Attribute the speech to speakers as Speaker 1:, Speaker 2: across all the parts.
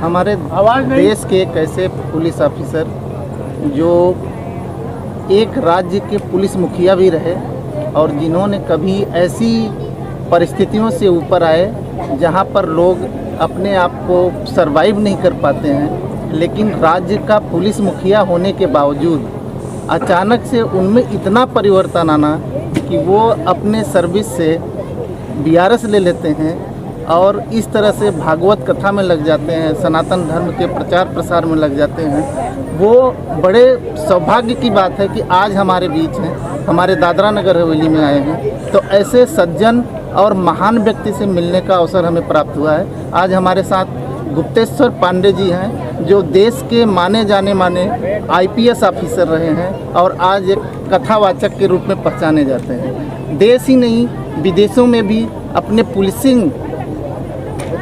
Speaker 1: हमारे देश के एक ऐसे पुलिस ऑफिसर जो एक राज्य के पुलिस मुखिया भी रहे और जिन्होंने कभी ऐसी परिस्थितियों से ऊपर आए जहां पर लोग अपने आप को सरवाइव नहीं कर पाते हैं, लेकिन राज्य का पुलिस मुखिया होने के बावजूद अचानक से उनमें इतना परिवर्तन आना कि वो अपने सर्विस से बीआरएस ले लेते हैं और इस तरह से भागवत कथा में लग जाते हैं, सनातन धर्म के प्रचार प्रसार में लग जाते हैं। वो बड़े सौभाग्य की बात है कि आज हमारे बीच हैं, हमारे दादरा नगर हवेली में आए हैं। तो ऐसे सज्जन और महान व्यक्ति से मिलने का अवसर हमें प्राप्त हुआ है। आज हमारे साथ गुप्तेश्वर पांडे जी हैं जो देश के माने आईपीएस ऑफिसर रहे हैं और आज एक कथावाचक के रूप में पहचाने जाते हैं। देश ही नहीं विदेशों में भी अपने पुलिसिंग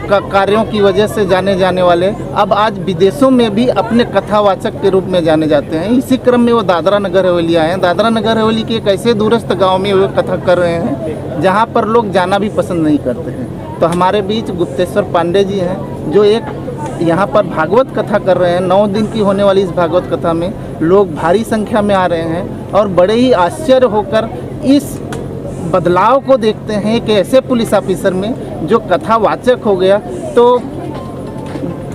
Speaker 1: का कार्यों की वजह से जाने जाने वाले अब आज विदेशों में भी अपने कथावाचक के रूप में जाने जाते हैं। इसी क्रम में वो दादरा नगर हवेली आए हैं। दादरा नगर हवेली के एक ऐसे दूरस्थ गांव में वो कथा कर रहे हैं जहां पर लोग जाना भी पसंद नहीं करते हैं। तो हमारे बीच गुप्तेश्वर पांडे जी हैं जो एक यहाँ पर भागवत कथा कर रहे हैं। 9 दिन की होने वाली इस भागवत कथा में लोग भारी संख्या में आ रहे हैं और बड़े ही आश्चर्य होकर इस बदलाव को देखते हैं कि ऐसे पुलिस ऑफिसर में जो कथावाचक हो गया। तो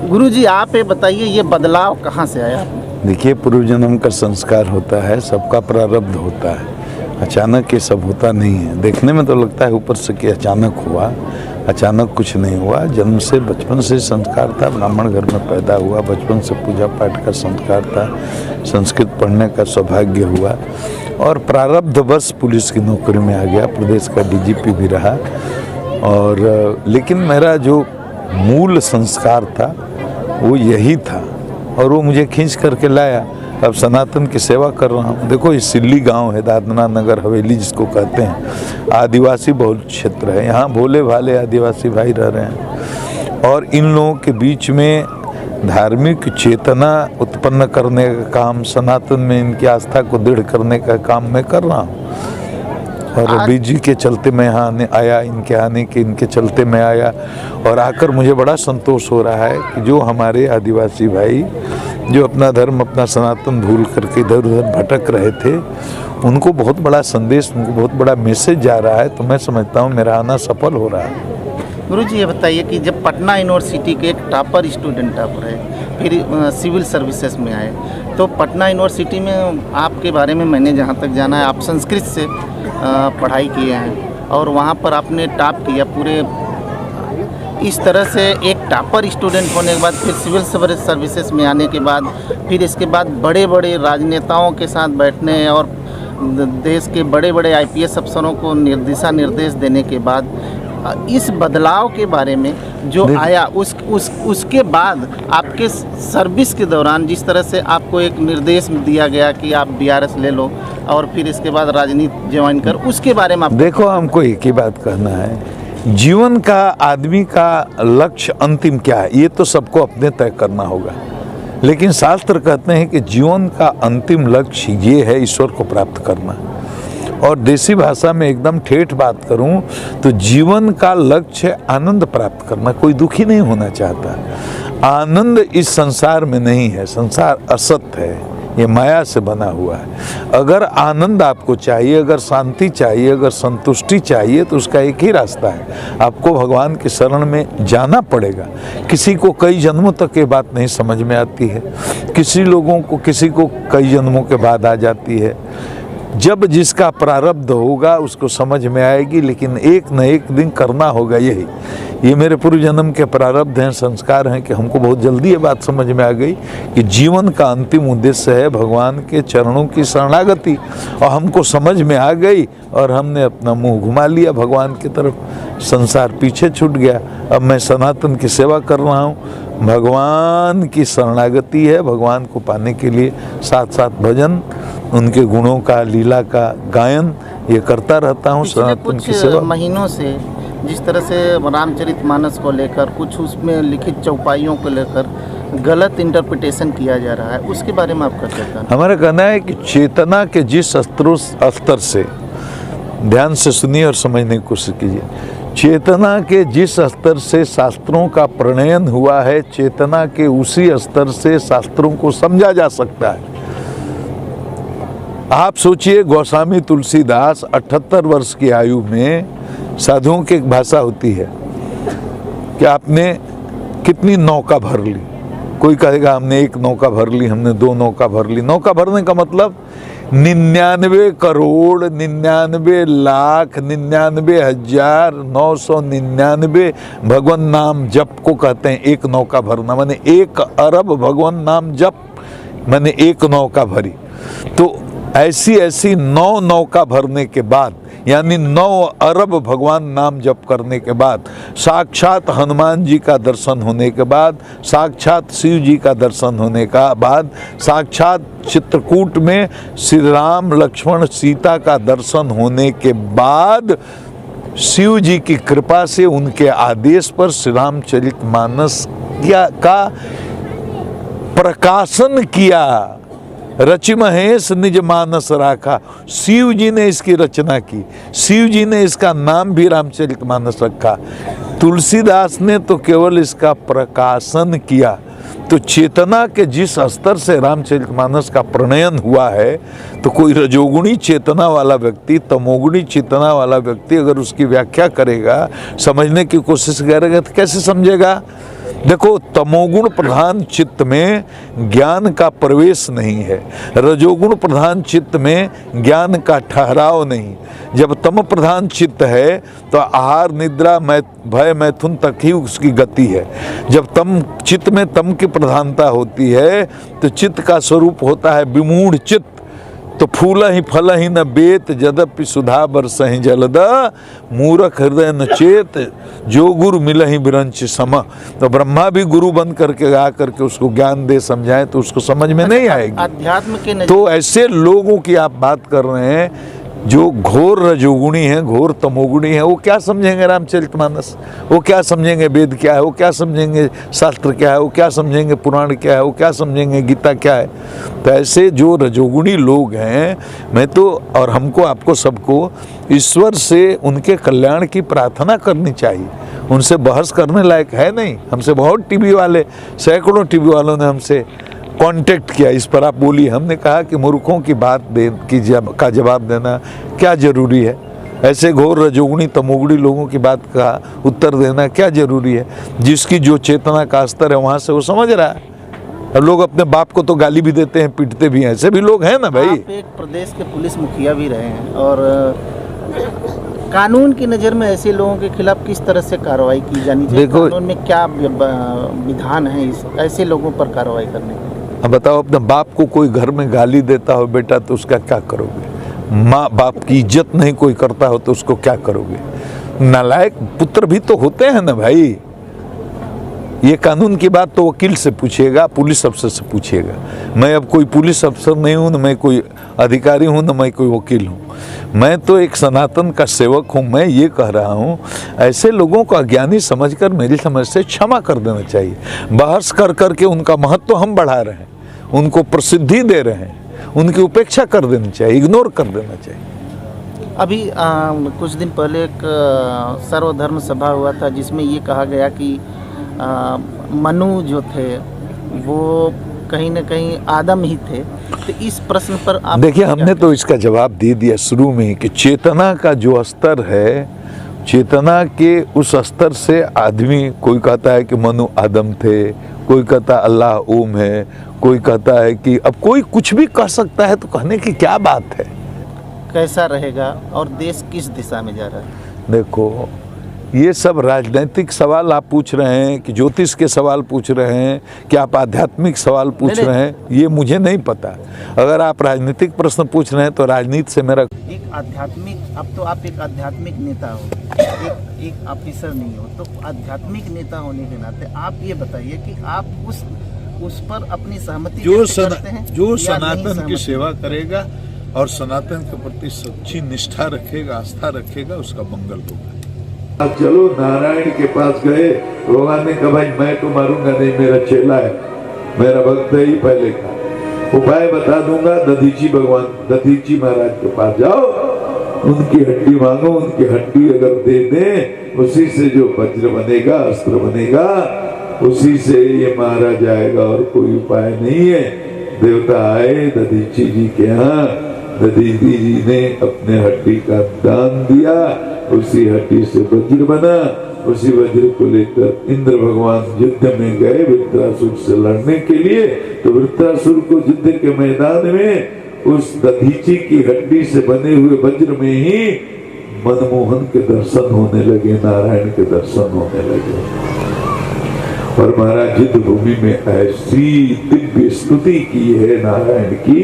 Speaker 1: गुरुजी आप ये बताइए ये बदलाव कहाँ से आया?
Speaker 2: देखिए, पूर्व जन्म का संस्कार होता है, सबका प्रारब्ध होता है, अचानक ये सब होता नहीं है। देखने में तो लगता है ऊपर से कि अचानक हुआ, अचानक कुछ नहीं हुआ। जन्म से बचपन से संस्कार था, ब्राह्मण घर में पैदा हुआ, बचपन से पूजा पाठ का संस्कार था, संस्कृत पढ़ने का सौभाग्य हुआ और प्रारब्धवश पुलिस की नौकरी में आ गया, प्रदेश का डीजीपी भी रहा। और लेकिन मेरा जो मूल संस्कार था वो यही था और वो मुझे खींच करके लाया। अब सनातन की सेवा कर रहा हूँ। देखो, ये सिल्ली गांव है, दादरा नगर हवेली जिसको कहते हैं, आदिवासी बहुल क्षेत्र है। यहाँ भोले भाले आदिवासी भाई रह रहे हैं और इन लोगों के बीच में धार्मिक चेतना उत्पन्न करने का काम, सनातन में इनकी आस्था को दृढ़ करने का काम मैं कर रहा हूँ। और रवि जी के चलते मैं यहाँ आया, इनके चलते मैं आया और आकर मुझे बड़ा संतोष हो रहा है कि जो हमारे आदिवासी भाई जो अपना धर्म, अपना सनातन भूल करके इधर उधर भटक रहे थे, उनको बहुत बड़ा संदेश, उनको बहुत बड़ा मैसेज जा रहा है। तो मैं समझता हूँ मेरा आना सफल हो रहा है।
Speaker 1: गुरुजी ये बताइए कि जब पटना यूनिवर्सिटी के एक टॉपर स्टूडेंट आप रहे, फिर सिविल सर्विसेज में आए, तो पटना यूनिवर्सिटी में आपके बारे में मैंने जहाँ तक जाना है, आप संस्कृत से पढ़ाई किए हैं और वहाँ पर आपने टॉप किया पूरे। इस तरह से एक टॉपर स्टूडेंट होने के बाद फिर सिविल सर्विसेज में आने के बाद फिर इसके बाद बड़े बड़े राजनेताओं के साथ बैठने और देश के बड़े बड़े आईपीएस अफसरों को दिशा निर्देश देने के बाद इस बदलाव के बारे में जो आया उसके बाद आपके सर्विस के दौरान जिस तरह से आपको एक निर्देश दिया गया कि आप बीआरएस ले लो और फिर इसके बाद राजनीति ज्वाइन कर, उसके बारे में आप
Speaker 2: देखो, हमको एक ही बात कहना है, जीवन का, आदमी का लक्ष्य अंतिम क्या है ये तो सबको अपने तय करना होगा। लेकिन शास्त्र कहते हैं कि जीवन का अंतिम लक्ष्य ये है ईश्वर को प्राप्त करना। और देसी भाषा में एकदम ठेठ बात करूं तो जीवन का लक्ष्य आनंद प्राप्त करना। कोई दुखी नहीं होना चाहता। आनंद इस संसार में नहीं है, संसार असत्य है, ये माया से बना हुआ है। अगर आनंद आपको चाहिए, अगर शांति चाहिए, अगर संतुष्टि चाहिए तो उसका एक ही रास्ता है, आपको भगवान के शरण में जाना पड़ेगा। किसी को कई जन्मों तक ये बात नहीं समझ में आती है, किसी को कई जन्मों के बाद आ जाती है। जब जिसका प्रारब्ध होगा उसको समझ में आएगी, लेकिन एक न एक दिन करना होगा। यही ये मेरे पूर्व जन्म के प्रारब्ध हैं, संस्कार हैं कि हमको बहुत जल्दी ये बात समझ में आ गई कि जीवन का अंतिम उद्देश्य है भगवान के चरणों की शरणागति। और हमको समझ में आ गई और हमने अपना मुंह घुमा लिया भगवान की तरफ, संसार पीछे छूट गया। अब मैं सनातन की सेवा कर रहा हूँ। भगवान की शरणागति है, भगवान को पाने के लिए साथ साथ भजन, उनके गुणों का, लीला का गायन ये करता रहता हूँ। सनातन की सेवा
Speaker 1: महीनों से जिस तरह से रामचरितमानस को लेकर कुछ उसमें लिखित चौपाइयों को लेकर गलत इंटरप्रिटेशन किया जा रहा है, उसके बारे में आपका क्या कहना है?
Speaker 2: हमारा कहना है कि चेतना के जिस स्तर से, ध्यान से सुनिए और समझने की कोशिश कीजिए, चेतना के जिस स्तर से शास्त्रों का प्रणयन हुआ है, चेतना के उसी स्तर से शास्त्रों को समझा जा सकता है। आप सोचिए, गोस्वामी तुलसीदास 78 वर्ष की आयु में, साधुओं की एक भाषा होती है कि आपने कितनी नौका भर ली। कोई कहेगा हमने 1 नौका भर ली, हमने 2 नौका भर ली। नौका भरने का मतलब 99 करोड़ 99 लाख 99,999 भगवान नाम जप को कहते हैं 1 नौका भरना। माने 1 अरब भगवान नाम जप, मैंने 1 नौका भरी। तो ऐसी 9 नौका भरने के बाद, यानी 9 अरब भगवान नाम जप करने के बाद, साक्षात हनुमान जी का दर्शन होने के बाद, साक्षात शिव जी का दर्शन होने का बाद, साक्षात चित्रकूट में श्री राम लक्ष्मण सीता का दर्शन होने के बाद, शिव जी की कृपा से उनके आदेश पर श्री रामचरितमानस का प्रकाशन किया। रचि महेश निज मानस राखा, शिव जी ने इसकी रचना की, शिव जी ने इसका नाम भी रामचरितमानस रखा। तुलसीदास ने तो केवल इसका प्रकाशन किया। तो चेतना के जिस स्तर से रामचरितमानस का प्रणयन हुआ है, तो कोई रजोगुणी चेतना वाला व्यक्ति, तमोगुणी चेतना वाला व्यक्ति अगर उसकी व्याख्या करेगा, समझने की कोशिश करेगा, तो कैसे समझेगा? देखो, तमोगुण प्रधान चित्त में ज्ञान का प्रवेश नहीं है, रजोगुण प्रधान चित्त में ज्ञान का ठहराव नहीं। जब तम प्रधान चित्त है तो आहार निद्रा भय मैथुन तक ही उसकी गति है। जब तम चित्त में तम की प्रधानता होती है तो चित्त का स्वरूप होता है विमूढ़ चित्त। तो फूल ही फल ही न बेत, यद्यपि सुधा बरसहि जलद, मूरख हृदय न चेत, जो गुरु मिलहि बिरंच सम। तो ब्रह्मा भी गुरु बन करके आ करके उसको ज्ञान दे समझाए तो उसको समझ में नहीं आएगी।
Speaker 1: अध्यात्म के
Speaker 2: तो ऐसे लोगों की आप बात कर रहे हैं जो घोर रजोगुणी है, घोर तमोगुणी है, वो क्या समझेंगे रामचरितमानस? वो क्या समझेंगे वेद क्या है? वो क्या समझेंगे शास्त्र क्या है? वो क्या समझेंगे पुराण क्या है? वो क्या समझेंगे गीता क्या है? तो ऐसे जो रजोगुणी लोग हैं, मैं तो और हमको आपको सबको ईश्वर से उनके कल्याण की प्रार्थना करनी चाहिए। उनसे बहस करने लायक है नहीं। हमसे बहुत टीवी वाले, सैकड़ों टीवी वालों ने हमसे कांटेक्ट किया, इस पर आप बोलिए। हमने कहा कि मूर्खों की बात का जवाब देना क्या जरूरी है? ऐसे घोर रजोगुणी तमोगुणी लोगों की बात का उत्तर देना क्या जरूरी है? जिसकी जो चेतना का स्तर है वहाँ से वो समझ रहा है। और लोग अपने बाप को तो गाली भी देते हैं, पीटते भी हैं, ऐसे भी लोग हैं ना भाई।
Speaker 1: आप एक प्रदेश के पुलिस मुखिया भी रहे हैं, और कानून की नज़र में ऐसे लोगों के खिलाफ किस तरह से कार्रवाई की जानी चाहिए?
Speaker 2: देखो,
Speaker 1: कानून में क्या विधान है ऐसे लोगों पर कार्रवाई करने के?
Speaker 2: अब बताओ, अपने बाप को कोई घर में गाली देता हो बेटा तो उसका क्या करोगे? माँ बाप की इज्जत नहीं कोई करता हो तो उसको क्या करोगे? नालायक पुत्र भी तो होते हैं ना भाई। ये कानून की बात तो वकील से पूछिएगा, पुलिस अफसर से पूछिएगा। मैं अब कोई पुलिस अफसर नहीं हूँ, न मैं कोई अधिकारी हूँ, न मैं कोई वकील हूँ। मैं तो एक सनातन का सेवक हूँ। मैं ये कह रहा हूँ, ऐसे लोगों को अज्ञानी समझकर मेरी समझ से क्षमा कर देना चाहिए। बहस कर करके उनका महत्व हम बढ़ा रहे हैं, उनको प्रसिद्धि दे रहे हैं, उनकी उपेक्षा कर देनी चाहिए, इग्नोर कर देना चाहिए।
Speaker 1: अभी कुछ दिन पहले एक सर्वधर्म सभा हुआ था जिसमें ये कहा गया कि मनु जो थे वो कहीं न कहीं आदम ही थे। तो इस प्रश्न पर आप
Speaker 2: देखिए, हमने तो इसका जवाब दे दिया शुरू में कि चेतना का जो स्तर है, चेतना के उस स्तर से आदमी, कोई कहता है कि मनु आदम थे, कोई कहता है अल्लाह ओम है, कोई कहता है कि, अब कोई कुछ भी कह सकता है, तो कहने की क्या बात है?
Speaker 1: कैसा रहेगा और देश किस दिशा में जा रहा है?
Speaker 2: देखो, ये सब राजनीतिक सवाल आप पूछ रहे हैं कि ज्योतिष के सवाल पूछ रहे हैं कि आप आध्यात्मिक सवाल पूछ रहे हैं, ये मुझे नहीं पता। अगर आप राजनीतिक प्रश्न पूछ रहे हैं तो राजनीति से मेरा
Speaker 1: एक आध्यात्मिक, अब तो आप एक आध्यात्मिक नेता हो, एक ऑफिसर नहीं हो, तो आध्यात्मिक नेता होने के नाते आप ये बताइए कि आप उस पर अपनी सहमति करते हैं?
Speaker 2: जो सनातन की सेवा करेगा और सनातन के प्रति सच्ची निष्ठा रखेगा, आस्था रखेगा, उसका मंगल होगा। चलो नारायण के पास गए, भगवान ने कहा भाई मैं तो मारूंगा नहीं, मेरा चेला है, मेरा भक्त है ही पहले का, उपाय बता दूंगा। दधीची महाराज के पास जाओ,
Speaker 3: उनकी हड्डी मांगो, उनकी हड्डी अगर दे दें, उसी से जो वज्र बनेगा, अस्त्र बनेगा, उसी से ये मारा जाएगा और कोई उपाय नहीं है। देवता आए दधीची जी के यहाँ, दधीची जी ने अपने हड्डी का दान दिया, उसी हड्डी से वज्र बना। उसी वज्र को लेकर इंद्र भगवान युद्ध में गए वृत्रासुर से लड़ने के लिए। तो वृत्रासुर को युद्ध के मैदान में उस दधीची की हड्डी से बने हुए वज्र में ही मनमोहन के दर्शन होने लगे, नारायण के दर्शन होने लगे। और महाराज युद्ध भूमि में ऐसी दिव्य स्तुति की है नारायण की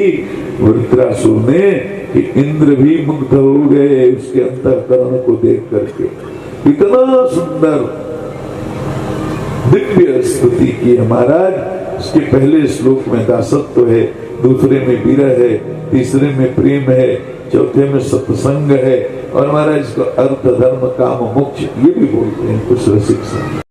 Speaker 3: वृत्रासुर ने कि इंद्र भी मुग्ध हो गए उसके अंतःकरण को देख करके। इतना सुंदर दिव्य स्तुति की है महाराज। इसके पहले श्लोक में दासत्व है, दूसरे में विरह है, तीसरे में प्रेम है, चौथे में सत्संग है, और महाराज इसको अर्थ धर्म काम मोक्ष ये भी बोलते हैं कुछ रसिक संत।